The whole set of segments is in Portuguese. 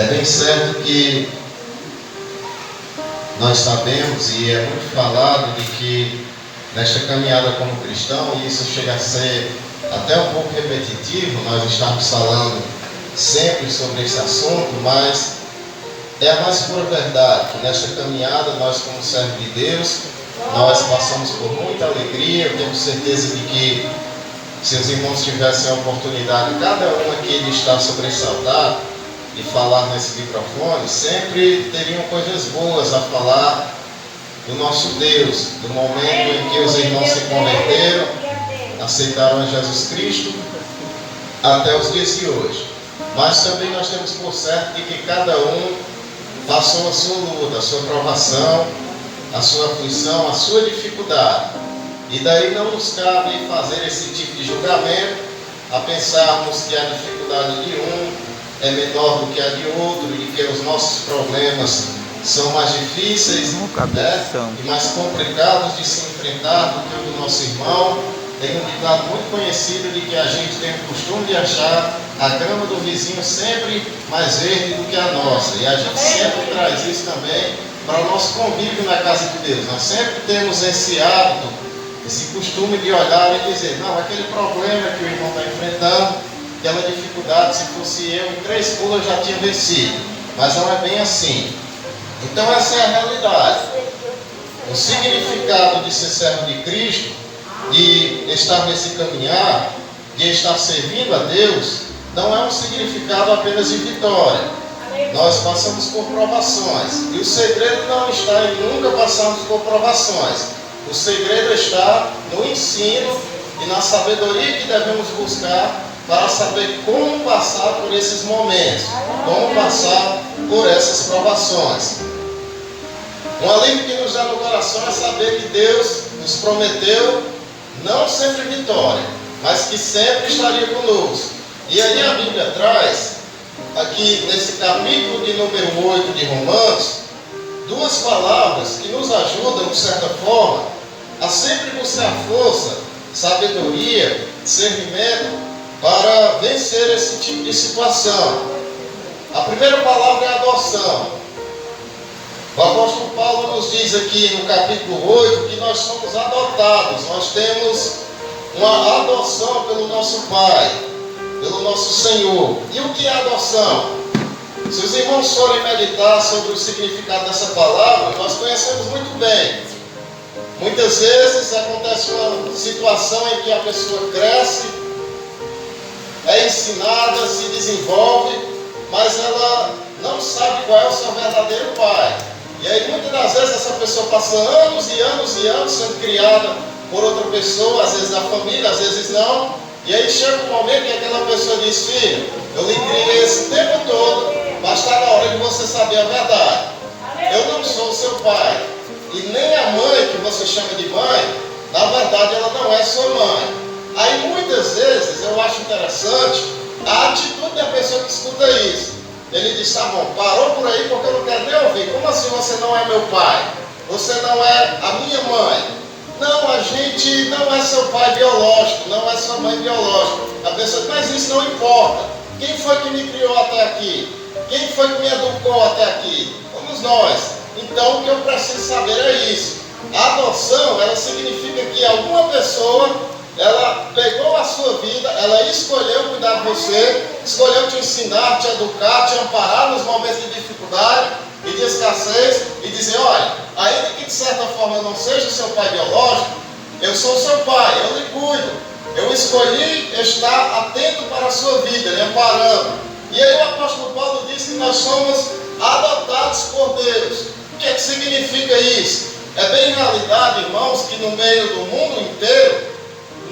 É bem certo que nós sabemos, e é muito falado, de que nesta caminhada como cristão, e isso chega a ser até um pouco repetitivo, nós estamos falando sempre sobre esse assunto, mas é a mais pura verdade, que nesta caminhada nós, como servos de Deus, nós passamos por muita alegria. Eu tenho certeza de que se os irmãos tivessem a oportunidade, cada um aqui de estar sobre esse altar e falar nesse microfone, sempre teriam coisas boas a falar do nosso Deus, do momento em que os irmãos se converteram, aceitaram a Jesus Cristo, até os dias de hoje. Mas também nós temos por certo de que cada um passou a sua luta, a sua provação, a sua aflição, a sua dificuldade. E daí não nos cabe fazer esse tipo de julgamento, a pensarmos que a dificuldade de um é menor do que a de outro, e que os nossos problemas são mais difíceis, e mais complicados de se enfrentar do que o do nosso irmão. Tem um ditado muito conhecido de que a gente tem o costume de achar a grama do vizinho sempre mais verde do que a nossa. E a gente sempre traz isso também para o nosso convívio na casa de Deus. Nós sempre temos esse hábito, esse costume de olhar e dizer: não, aquele problema que o irmão está enfrentando, aquela dificuldade, se fosse eu, em 3 pulos eu já tinha vencido. Mas não é bem assim. Então essa é a realidade. O significado de ser servo de Cristo, de estar nesse caminhar, de estar servindo a Deus, não é um significado apenas de vitória. Nós passamos por provações, e o segredo não está em nunca passarmos por provações. O segredo está no ensino e na sabedoria que devemos buscar para saber como passar por esses momentos, como passar por essas provações. Um alívio que nos dá no coração é saber que Deus nos prometeu não sempre vitória, mas que sempre estaria conosco. E aí a Bíblia traz, aqui nesse capítulo de número 8 de Romanos, 2 palavras que nos ajudam, de certa forma, a sempre buscar força, sabedoria, discernimento para vencer esse tipo de situação. A primeira palavra é adoção. O apóstolo Paulo nos diz aqui no capítulo 8 que nós somos adotados, nós temos uma adoção pelo nosso Pai, pelo nosso Senhor. E o que é adoção? Se os irmãos forem meditar sobre o significado dessa palavra, nós conhecemos muito bem. Muitas vezes acontece uma situação em que a pessoa cresce, é ensinada, se desenvolve, mas ela não sabe qual é o seu verdadeiro pai. E aí muitas das vezes essa pessoa passa anos e anos e anos sendo criada por outra pessoa, às vezes da família, às vezes não. E aí chega um momento que aquela pessoa diz: filho, eu lhe criei esse tempo todo, mas está na hora de você saber a verdade. Eu não sou o seu pai. E nem a mãe que você chama de mãe, na verdade ela não é sua mãe. Aí muitas vezes eu acho interessante a atitude da pessoa que escuta isso. Ele diz: tá bom, parou por aí porque eu não quero nem ouvir. Como assim você não é meu pai? Você não é a minha mãe? Não, a gente não é seu pai biológico, não é sua mãe biológica. A pessoa diz: mas isso não importa. Quem foi que me criou até aqui? Quem foi que me educou até aqui? Somos nós. Então o que eu preciso saber é isso. A adoção, ela significa que alguma pessoa, ela pegou a sua vida, ela escolheu cuidar de você, escolheu te ensinar, te educar, te amparar nos momentos de dificuldade e de escassez, e dizer: olha, ainda que de certa forma eu não seja o seu pai biológico, eu sou o seu pai, eu lhe cuido. Eu escolhi estar atento para a sua vida, lhe amparando. E aí o apóstolo Paulo diz que nós somos adotados por Deus. O que é que significa isso? É bem realidade, irmãos, que no meio do mundo inteiro,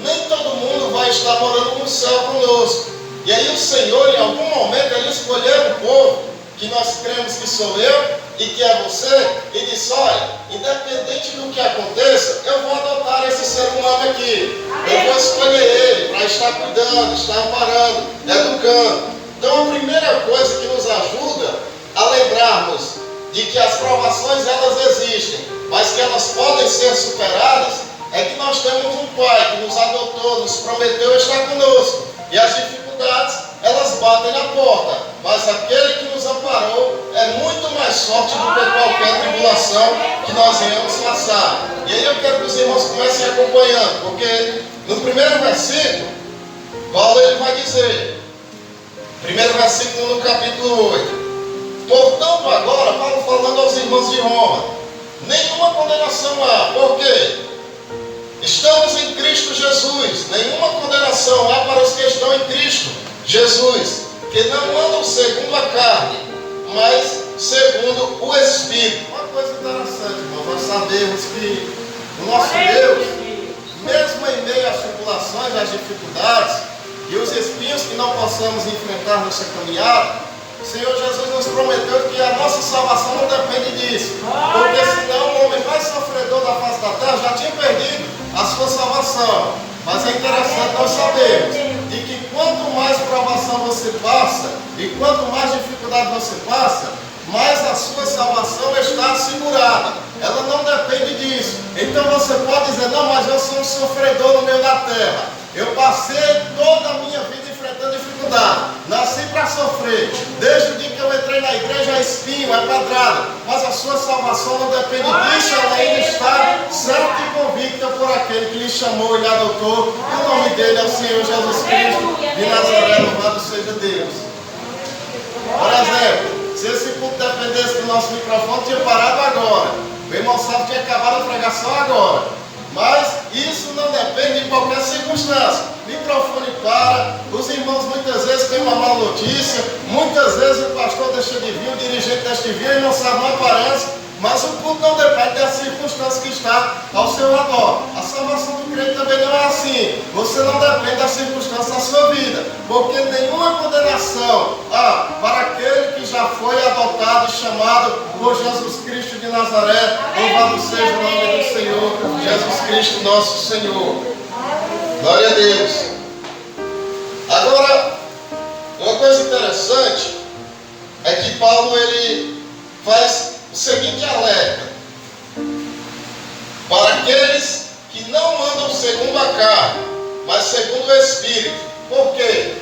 nem todo mundo vai estar morando no céu conosco. E aí o Senhor, em algum momento, Ele escolheu um povo, que nós cremos que sou eu e que é você, e disse: olha, independente do que aconteça, eu vou adotar esse ser humano aqui. Eu vou escolher ele para estar cuidando, estar amparando, educando. Então a primeira coisa que nos ajuda a lembrarmos de que as provações elas existem, mas que elas podem ser superadas, é que nós temos um Pai que nos adotou, nos prometeu estar conosco. E as dificuldades, elas batem na porta, mas aquele que nos amparou é muito mais forte do que qualquer tribulação que nós venhamos passar. E aí eu quero que os irmãos comecem acompanhando, porque no primeiro versículo, Paulo ele vai dizer, primeiro versículo no capítulo 8, portanto agora, Paulo falando aos irmãos de Roma, nenhuma condenação há, por quê? Estamos em Cristo Jesus, nenhuma condenação há para os que estão em Cristo Jesus, que não andam segundo a carne, mas segundo o Espírito. Uma coisa interessante, irmãos, nós sabemos que o nosso Deus, mesmo em meio às tribulações, às dificuldades e os espinhos que não possamos enfrentar nessa caminhada, o Senhor Jesus nos prometeu que a nossa salvação não depende disso, porque senão o homem mais sofredor da face da terra já tinha perdido a sua salvação. Mas é interessante nós sabermos de que quanto mais provação você passa e quanto mais dificuldade você passa, mais a sua salvação está assegurada. Ela não depende disso. Então você pode dizer, não, mas eu sou um sofredor no meio da terra. Eu passei toda a minha vida enfrentando dificuldade. Nasci para sofrer. Desde o dia que eu entrei na igreja é espinho, é pedrada. Mas a sua salvação não depende disso. Ela ainda está certa e convicta por aquele que lhe chamou e lhe adotou. E o nome dele é o Senhor Jesus Cristo de Nazaré. Louvado seja Deus. Por exemplo, se esse culto dependesse do nosso microfone, tinha parado agora. O irmão Sábio tinha acabado a pregação agora. Mas isso não depende de qualquer circunstância. O microfone para, os irmãos muitas vezes têm uma má notícia, muitas vezes o pastor deixa de vir, o dirigente deixa de vir e não sabe, não aparece. Mas o culto não depende da circunstância que está ao seu redor. A salvação do crente também não é assim. Você não depende da circunstância da sua vida, porque nenhuma condenação há para aquele que já foi adotado e chamado por Jesus Cristo de Nazaré. Louvado seja o nome do Senhor, Jesus Cristo nosso Senhor. Glória a Deus. Agora, uma coisa interessante é que Paulo ele faz o seguinte alerta para aqueles que não andam segundo a carne, mas segundo o Espírito. Por quê?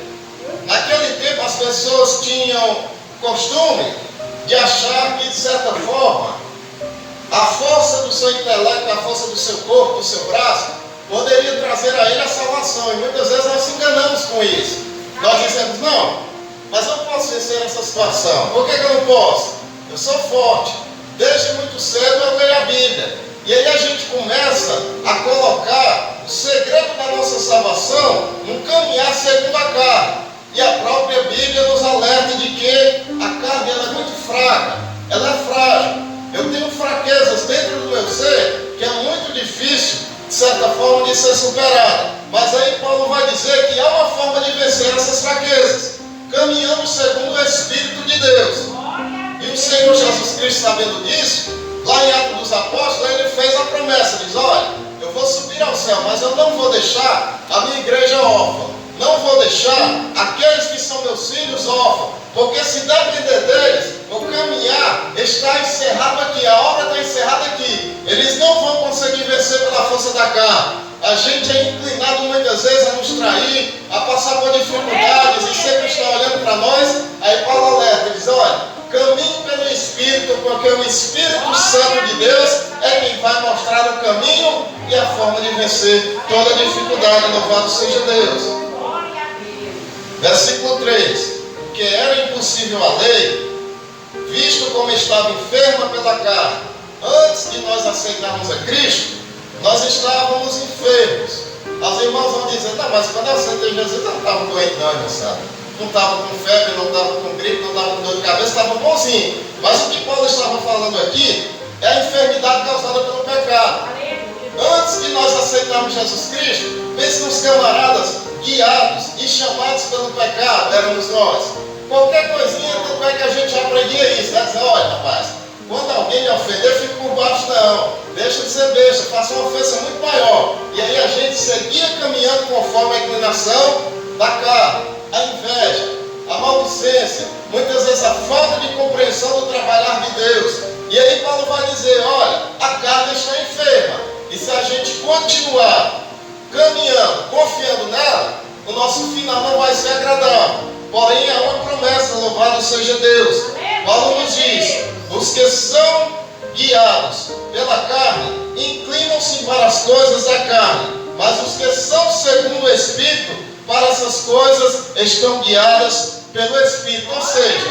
Naquele tempo as pessoas tinham costume de achar que, de certa forma, a força do seu intelecto, a força do seu corpo, do seu braço, poderia trazer a ele a salvação. E muitas vezes nós nos enganamos com isso. Nós dizemos, não, mas eu posso vencer essa situação. Por que eu não posso? Eu sou forte. Desde muito cedo eu leio a Bíblia. E aí a gente começa a colocar o segredo da nossa salvação no caminhar segundo a carne. E a própria Bíblia nos alerta de que a carne ela é muito fraca, ela é frágil. Eu tenho fraquezas dentro do meu ser que é muito difícil, de certa forma, de ser superada. Mas aí Paulo vai dizer que há uma forma de vencer essas fraquezas, caminhando segundo o Espírito de Deus. E o Senhor Jesus Cristo, sabendo disso, lá em Atos dos Apóstolos, ele fez a promessa, diz, olha, eu vou subir ao céu, mas eu não vou deixar a minha igreja órfã, não vou deixar aqueles que são meus filhos órfãos, porque se depender deles, o caminhar está encerrado aqui, a obra está encerrada aqui, eles não vão conseguir vencer pela força da carne. A gente é inclinado muitas vezes a nos trair, a passar por dificuldades e sempre está olhando para nós. Aí Paulo alerta, diz, olha, caminhe pelo Espírito, porque o Espírito Santo de Deus é quem vai mostrar o caminho e a forma de vencer toda dificuldade. Louvado seja Deus. Versículo 3. Porque era impossível a lei, visto como estava enferma pela carne, antes de nós aceitarmos a Cristo, nós estávamos enfermos. As irmãs vão dizer, não, mas quando eu aceitei Jesus, eu não estava doente não, irmão, sabe? Não estava com febre, não estava com gripe, não estava com dor de cabeça, estava bonzinho. Mas o que Paulo estava falando aqui é a enfermidade causada pelo pecado. Antes de nós aceitarmos Jesus Cristo, pense nos camaradas guiados e chamados pelo pecado, éramos nós. Qualquer coisinha, tanto é que a gente aprendia isso, né? Dizer, olha rapaz, quando alguém me ofender, fique por baixo não, deixa de ser besta, faça uma ofensa muito maior. E aí a gente seguia caminhando conforme a inclinação da carne, a inveja, a maledicência, muitas vezes a falta de compreensão do trabalhar de Deus. E aí Paulo vai dizer, olha, a carne está enferma, e se a gente continuar caminhando, confiando nela, o nosso final não vai ser agradável. porém há uma promessa, louvado seja Deus. Paulo nos diz: os que são guiados pela carne inclinam-se para as coisas da carne, mas os que são segundo o Espírito, para essas coisas estão guiadas pelo Espírito. Ou seja,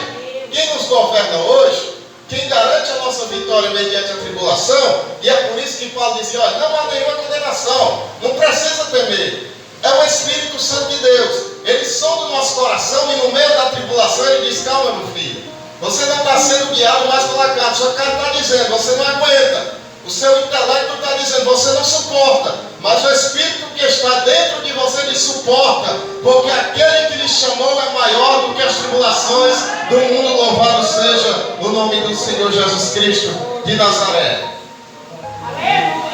quem nos governa hoje, quem garante a nossa vitória mediante a tribulação, e é por isso que Paulo dizia: olha, não há nenhuma condenação, não precisa temer. É o Espírito Santo de Deus. Ele sonda o nosso coração e no meio da tribulação ele diz: calma, meu filho, você não está sendo guiado mais pela carne. Sua carne está dizendo, você não aguenta. O seu intelecto está dizendo, você não suporta. Mas o Espírito que está dentro de você lhe suporta, porque aquele que lhe chamou é maior do que as tribulações do mundo. Louvado seja o nome do Senhor Jesus Cristo de Nazaré.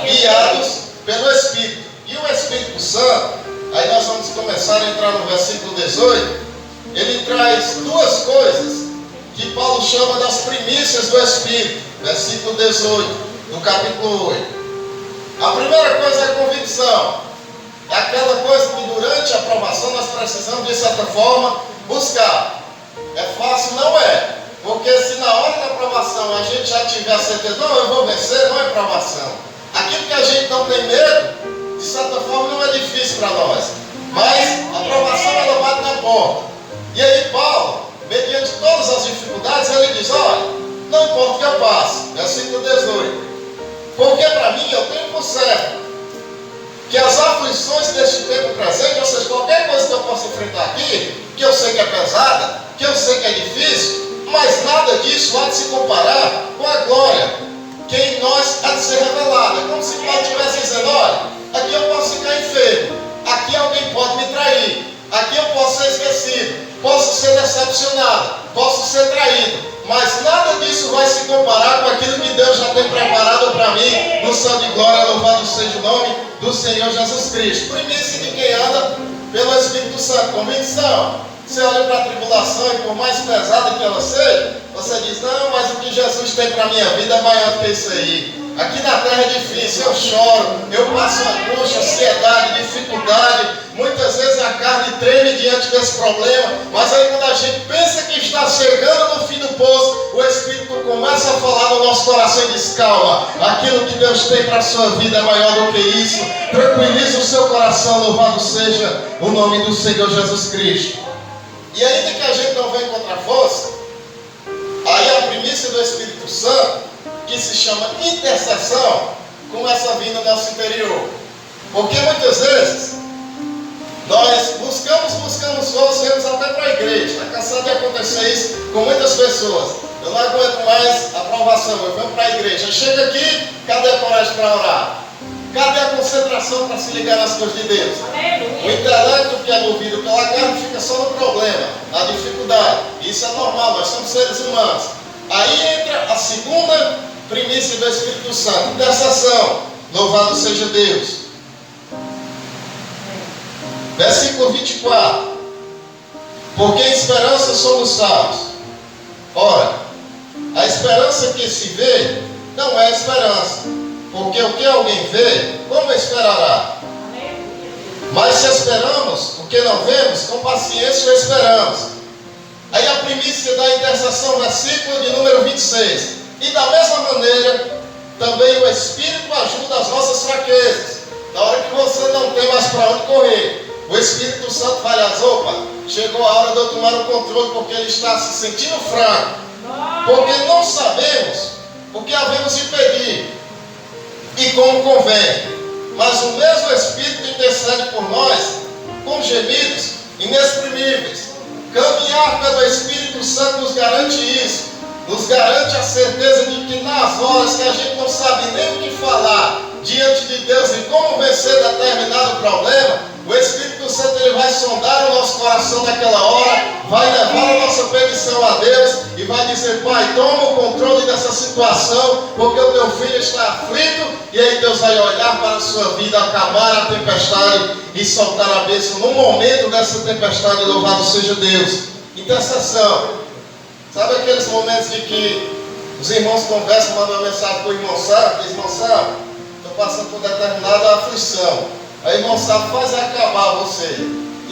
Guiados pelo Espírito. E o Espírito Santo, aí nós vamos começar a entrar no versículo 18. Ele traz duas coisas que Paulo chama das primícias do Espírito. Versículo 18 do capítulo 8. A primeira coisa é a convicção. É aquela coisa que durante a aprovação nós precisamos, de certa forma, buscar. É fácil? Não é. Porque se na hora da aprovação a gente já tiver a certeza, não, eu vou vencer, não é aprovação. Aquilo que a gente não tem medo, de certa forma não é difícil para nós. Mas a aprovação ela bate na porta. E aí Paulo, mediante todas as dificuldades, ele diz: olha, não importa o que eu passe. Versículo 18. Porque para mim eu tenho por certo que as aflições deste tempo presente, ou seja, qualquer coisa que eu possa enfrentar aqui, que eu sei que é pesada, que eu sei que é difícil, mas nada disso há de se comparar com a glória que em nós há de ser revelada. É como se Paulo estivesse dizendo: olha, aqui eu posso ficar enfermo, aqui alguém pode me trair, aqui eu posso ser esquecido, posso ser decepcionado, posso ser traído, mas nada disso vai se comparar com aquilo que Deus já tem preparado para mim no céu de glória. Louvado seja o nome do Senhor Jesus Cristo. Primícia de quem anda pelo Espírito Santo. Convicção. Você olha para a tribulação e por mais pesada que ela seja, você diz: não, mas o que Jesus tem para a minha vida é maior do que isso aí. Aqui na terra é difícil, eu choro, eu passo angústia, ansiedade, dificuldade. Muitas vezes a carne treme diante desse problema, mas aí quando a gente pensa que está chegando no fim do poço, o Espírito começa a falar no nosso coração e diz: calma, aquilo que Deus tem para a sua vida é maior do que isso. Tranquilize o seu coração, louvado seja o nome do Senhor Jesus Cristo. E ainda que a gente não venha encontrar força, aí a primícia do Espírito Santo, que se chama intercessão, começa a vir no nosso interior. Porque muitas vezes nós buscamos força, vamos até para a igreja. Está cansado de acontecer isso com muitas pessoas. Eu não aguento mais a aprovação, eu venho para a igreja. Chega aqui, cadê a coragem para orar? Cadê a concentração para se ligar nas coisas de Deus? O intelecto que é movido pela carne fica só no problema, na dificuldade. Isso é normal, nós somos seres humanos. Aí entra a segunda primícia do Espírito Santo, intercessão. Louvado seja Deus. Versículo 24. Porque em esperança somos salvos. Ora, a esperança que se vê não é esperança. Porque o que alguém vê, como esperará? Mas se esperamos o que não vemos, com paciência o esperamos. Aí a primícia da intercessão, versículo de número 26. E da mesma maneira, também o Espírito ajuda as nossas fraquezas. Na hora que você não tem mais para onde correr, o Espírito Santo vai às opa, chegou a hora de eu tomar o controle, porque ele está se sentindo fraco. Porque não sabemos o que havemos de pedir e como convém. Mas o mesmo Espírito intercede por nós com gemidos inexprimíveis. Caminhar pelo Espírito Santo nos garante isso. Nos garante a certeza de que nas horas que a gente não sabe nem o que falar diante de Deus e como vencer determinado problema, o Espírito Santo ele vai sondar o nosso coração naquela hora, vai levar a nossa petição a Deus e vai dizer: Pai, toma o controle dessa situação, porque o teu filho está aflito. E aí Deus vai olhar para a sua vida, acalmar a tempestade e soltar a bênção no momento dessa tempestade. Louvado seja Deus. Intercessão. Sabe aqueles momentos de que os irmãos conversam, mandam uma mensagem para o irmão Sá, diz: irmão Sá, estou passando por determinada aflição. Aí irmão Sá faz acabar você.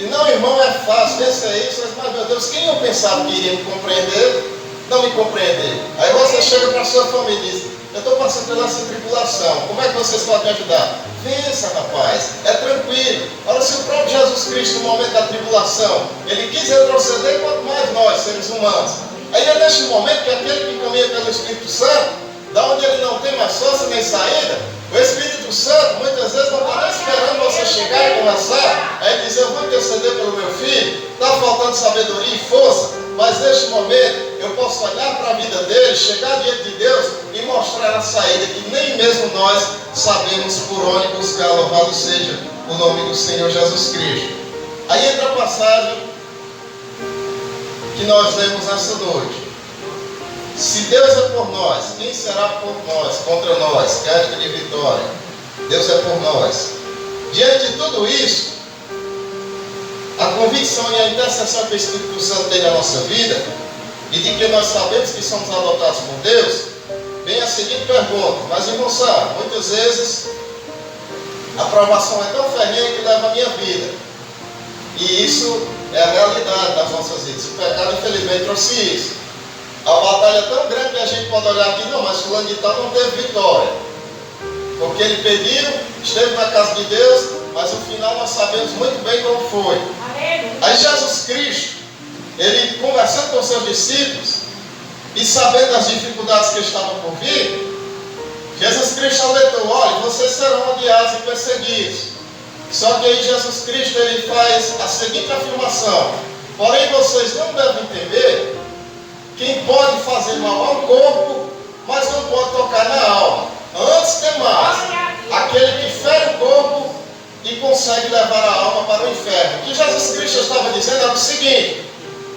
E não, irmão, é fácil, pensa isso, mas meu Deus, quem eu pensava que iria me compreender, não me compreender. Aí você chega para a sua família e diz, eu estou passando pela essa tribulação, como é que vocês podem me ajudar? Vença, rapaz, é tranquilo. Olha, se o próprio Jesus Cristo, no momento da tribulação, ele quis retroceder, quanto mais nós, seres humanos. Aí é neste momento que aquele que caminha pelo Espírito Santo, da onde ele não tem mais força nem saída, o Espírito Santo muitas vezes não está nem esperando você chegar e conversar, aí dizer, eu vou interceder pelo meu filho, está faltando sabedoria e força, mas neste momento eu posso olhar para a vida dele, chegar diante de Deus e mostrar a saída que nem mesmo nós sabemos por onde buscar. Louvado seja o nome do Senhor Jesus Cristo. Aí entra a passagem que nós lemos essa noite. Se Deus é por nós, quem será por nós, contra nós? Cantico de vitória. Deus é por nós. Diante de tudo isso, a convicção e a intercessão que o Espírito Santo tem na nossa vida, e de que nós sabemos que somos adotados por Deus, vem a seguinte pergunta, mas irmão sabe, muitas vezes a provação é tão ferrenha que leva a minha vida. E isso é a realidade das nossas vidas. O pecado, infelizmente, trouxe isso. A batalha é tão grande que a gente pode olhar aqui, não, mas fulano de tal não teve vitória. Porque ele pediu, esteve na casa de Deus, mas no final nós sabemos muito bem como foi. Aí Jesus Cristo, ele conversando com seus discípulos, e sabendo das dificuldades que estavam por vir, Jesus Cristo alertou, olha, vocês serão odiados e perseguidos. Só que aí Jesus Cristo, ele faz a seguinte afirmação, porém vocês não devem temer quem pode fazer mal ao corpo, mas não pode tocar na alma. Antes tem mais, aquele que fere o corpo e consegue levar a alma para o inferno. O que Jesus Cristo estava dizendo era o seguinte,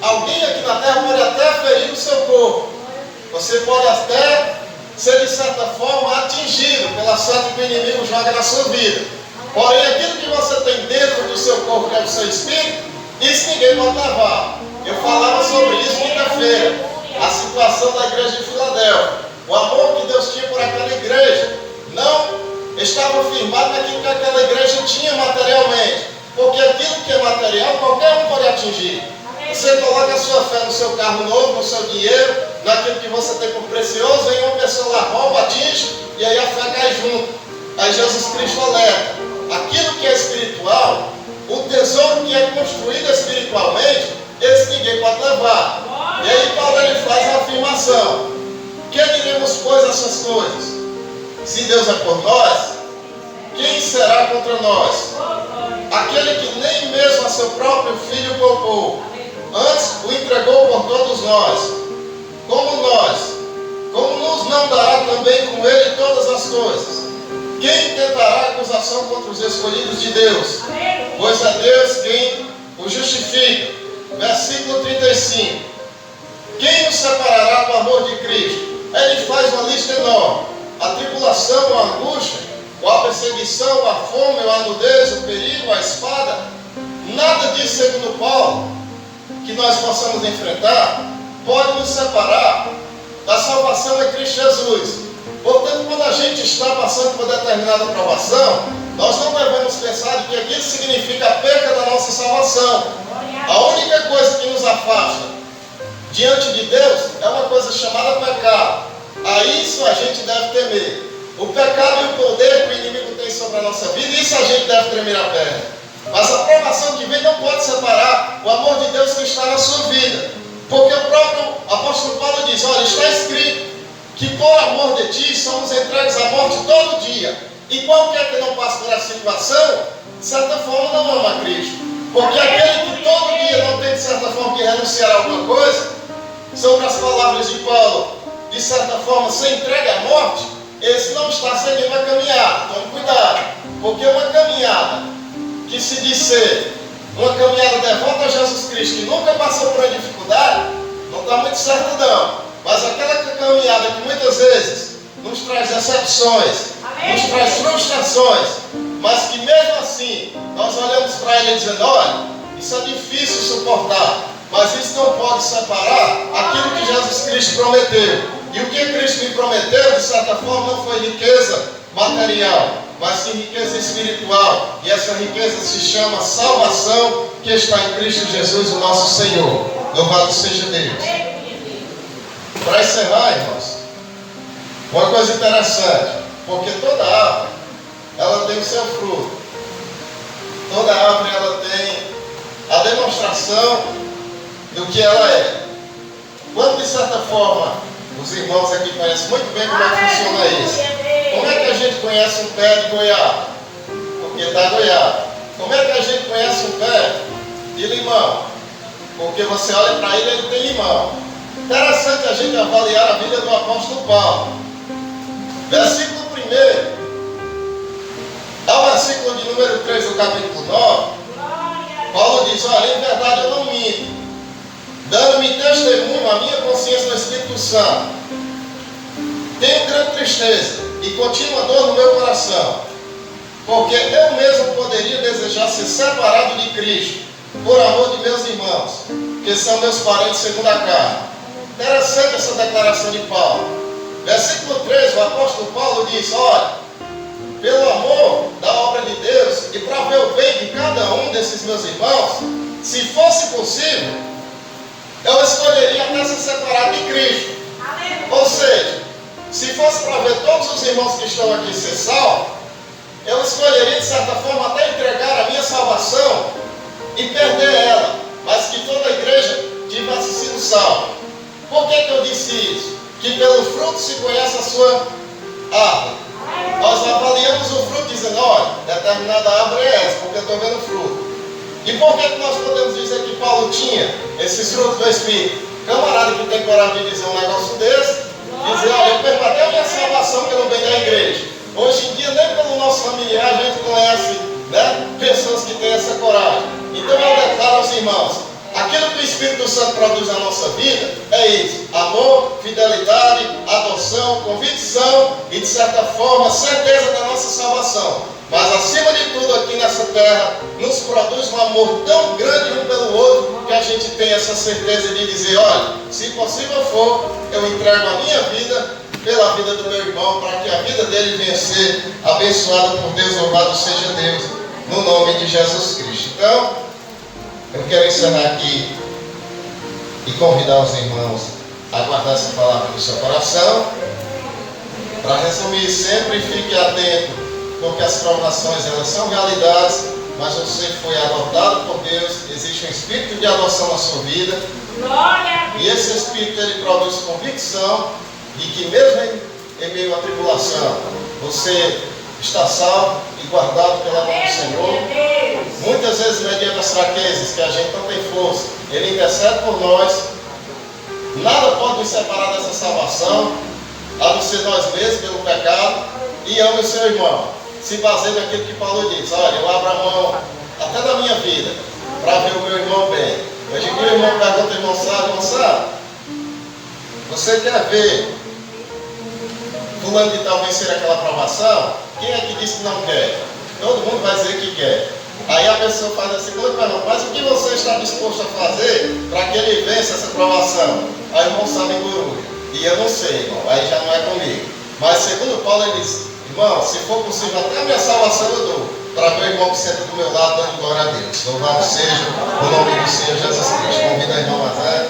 alguém aqui na terra pode até ferir o seu corpo, você pode até ser de certa forma atingido pela seta que o inimigo joga na sua vida. Porém, aquilo que você tem dentro do seu corpo, que é o seu espírito, isso ninguém pode levar. Eu falava sobre isso quinta-feira. A situação da igreja de Filadélfia. O amor que Deus tinha por aquela igreja não estava firmado naquilo que aquela igreja tinha materialmente. Porque aquilo que é material, qualquer um pode atingir. Você coloca a sua fé no seu carro novo, no seu dinheiro, naquilo que você tem por precioso, vem uma pessoa lá, rouba, atinge, e aí a fé cai junto. Aí Jesus Cristo alerta. Aquilo que é espiritual, o tesouro que é construído espiritualmente, esse ninguém pode levar. E aí Paulo ele faz a afirmação, que diremos pois essas coisas? Se Deus é por nós, quem será contra nós? Aquele que nem mesmo a seu próprio filho poupou, antes o entregou por todos nós. Como nos não dará também com ele todas as coisas? Quem tentará acusação contra os escolhidos de Deus? Pois é Deus quem o justifica. Versículo 35. Quem nos separará do amor de Cristo? Ele faz uma lista enorme. A tribulação, a angústia, ou a perseguição, ou a fome, ou a nudez, o perigo, a espada. Nada disso, segundo Paulo, que nós possamos enfrentar, pode nos separar da salvação de Cristo Jesus. Portanto, quando a gente está passando por determinada provação, nós não devemos pensar de que aquilo significa a perda da nossa salvação. A única coisa que nos afasta diante de Deus é uma coisa chamada pecado. A isso a gente deve temer. O pecado e o poder que o inimigo tem sobre a nossa vida, isso a gente deve tremer a perna. Mas a provação que vem não pode separar o amor de Deus que está na sua vida. Porque o próprio apóstolo Paulo diz, olha, está escrito que por amor de ti somos entregues à morte todo dia. E qualquer que não passe por essa situação, de certa forma não ama Cristo. Porque aquele que todo dia não tem de certa forma que renunciar a alguma coisa, sobre as palavras de Paulo, de certa forma se entregue à morte, esse não está seguindo uma caminhada. Tome cuidado, porque uma caminhada que se diz ser uma caminhada devota a Jesus Cristo, que nunca passou por uma dificuldade, não está muito certo não. Mas aquela caminhada que muitas vezes nos traz decepções, nos traz frustrações, mas que mesmo assim nós olhamos para ele dizendo, olha, isso é difícil suportar, mas isso não pode separar aquilo que Jesus Cristo prometeu. E o que Cristo me prometeu, de certa forma, não foi riqueza material, mas sim riqueza espiritual. E essa riqueza se chama salvação que está em Cristo Jesus, o nosso Senhor. Louvado seja Deus. Para encerrar, irmãos, uma coisa interessante, porque toda árvore, ela tem o seu fruto. Toda árvore, ela tem a demonstração do que ela é. Quando, de certa forma, os irmãos aqui conhecem muito bem como é que funciona isso. Como é que a gente conhece um pé de goiaba? Porque dá goiaba. Como é que a gente conhece um pé de limão? Porque você olha para ele, ele tem limão. Interessante a gente avaliar a vida do apóstolo Paulo. Versículo 1 ao versículo de número 3 do capítulo 9, Paulo diz: olha, em verdade eu não minto, dando-me testemunho a minha consciência no Espírito Santo. Tenho grande tristeza e contínua dor no meu coração, porque eu mesmo poderia desejar ser separado de Cristo, por amor de meus irmãos, que são meus parentes segundo a carne. Interessante essa declaração de Paulo. Versículo 3, o apóstolo Paulo diz: olha, pelo amor da obra de Deus e para ver o bem de cada um desses meus irmãos, se fosse possível, eu escolheria até se separar de Cristo. Ou seja, se fosse para ver todos os irmãos que estão aqui ser salvos, eu escolheria de certa forma até entregar a minha salvação e perder ela, mas que toda a igreja tivesse sido salva. Por que eu disse isso? Que pelo fruto se conhece a sua árvore. Nós avaliamos o fruto dizendo: olha, determinada árvore é essa, porque eu estou vendo o fruto. E por que nós podemos dizer que Paulo tinha esses frutos do Espírito? Camarada que tem coragem de dizer um negócio desse, dizer: olha, eu perco até a minha salvação pelo bem da igreja. Hoje em dia, nem pelo nosso familiar, a gente conhece, né, pessoas que têm essa coragem. Então eu declaro aos irmãos: aquilo que o Espírito Santo produz na nossa vida é isso: amor, fidelidade, adoção, convicção e, de certa forma, certeza da nossa salvação. Mas, acima de tudo, aqui nessa terra, nos produz um amor tão grande um pelo outro, que a gente tem essa certeza de dizer: olha, se possível for, eu entrego a minha vida pela vida do meu irmão, para que a vida dele venha a ser abençoada por Deus. Louvado seja Deus, no nome de Jesus Cristo. Então, eu quero encerrar aqui e convidar os irmãos a guardar essa palavra no seu coração. Para resumir, sempre fique atento, porque as provações, elas são realidades, mas você foi adotado por Deus. Existe um espírito de adoção na sua vida, e esse espírito, ele produz convicção de que mesmo em meio à tribulação, você está salvo e guardado pela mão do Senhor. Muitas vezes, mediante as fraquezas, que a gente não tem força, Ele intercede por nós. Nada pode nos separar dessa salvação, a não ser nós mesmos pelo pecado. E ame o seu irmão. Se baseia naquilo que Paulo diz: olha, eu abro a mão até da minha vida para ver o meu irmão bem. Hoje em dia o irmão pergunta: irmão sabe, você quer ver fulano de tal vencer aquela provação? Quem é que disse que não quer? Todo mundo vai dizer que quer. Aí a pessoa faz a segunda pergunta: mas o que você está disposto a fazer para que ele vença essa provação? Aí o irmão sabe engurulha: e eu não sei, irmão, aí já não é comigo. Mas segundo Paulo, ele diz: irmão, se for possível, até a minha salvação eu dou, para ver o irmão que senta do meu lado dando glória a Deus. Louvado seja o nome do Senhor Jesus Cristo. Convida a irmã Mazé.